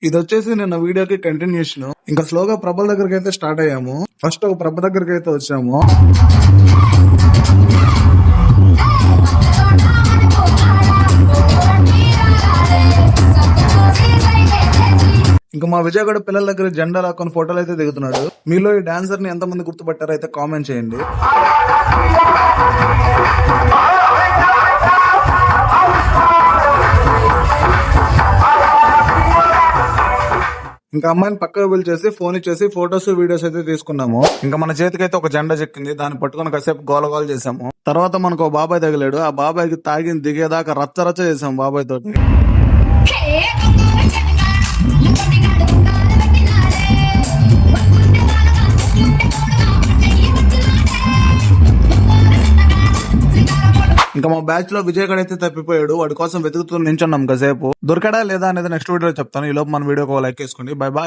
ఇది వచ్చేసి నిన్న వీడియోకి కంటిన్యూషన్. ఇంకా స్లోగా ప్రభల దగ్గరికి అయితే స్టార్ట్ అయ్యాము. ఫస్ట్ ఒక ప్రభ దగ్గరికి అయితే వచ్చాము. ఇంకా మా విజయగడ పిల్లల దగ్గర జెండా లాక్కొని ఫోటోలు అయితే దిగుతున్నాడు. మీలో ఈ డాన్సర్ ని ఎంతమంది గుర్తుపట్టారో అయితే కామెంట్ చేయండి. ఇంకా అమ్మాయిని పక్కకు పిలిచేసి ఫోన్ ఇచ్చేసి ఫొటోస్ వీడియోస్ అయితే తీసుకున్నాము. ఇంకా మన చేతికైతే ఒక జెండా చెక్కింది. దాన్ని పట్టుకుని కాసేపు గోలగోల చేసాము. తర్వాత మనకు ఒక బాబాయ్ తగిలాడు. ఆ బాబాయ్కి తాగి దిగేదాకా రచ్చ చేసాము బాబాయ్ తోటి. ఇంకా మా బ్యాచ్ లో విజయ్ గడ్ అయితే తప్పిపోయాడు. వాడి కోసం వెతుకుతూ నించున్నాం కాసేపు. దొరికాడా లేదా అనేది నెక్స్ట్ వీడియో చెప్తాను. ఈ లోపు మన వీడియోకి లైక్ చేసుకోండి. Bye bye.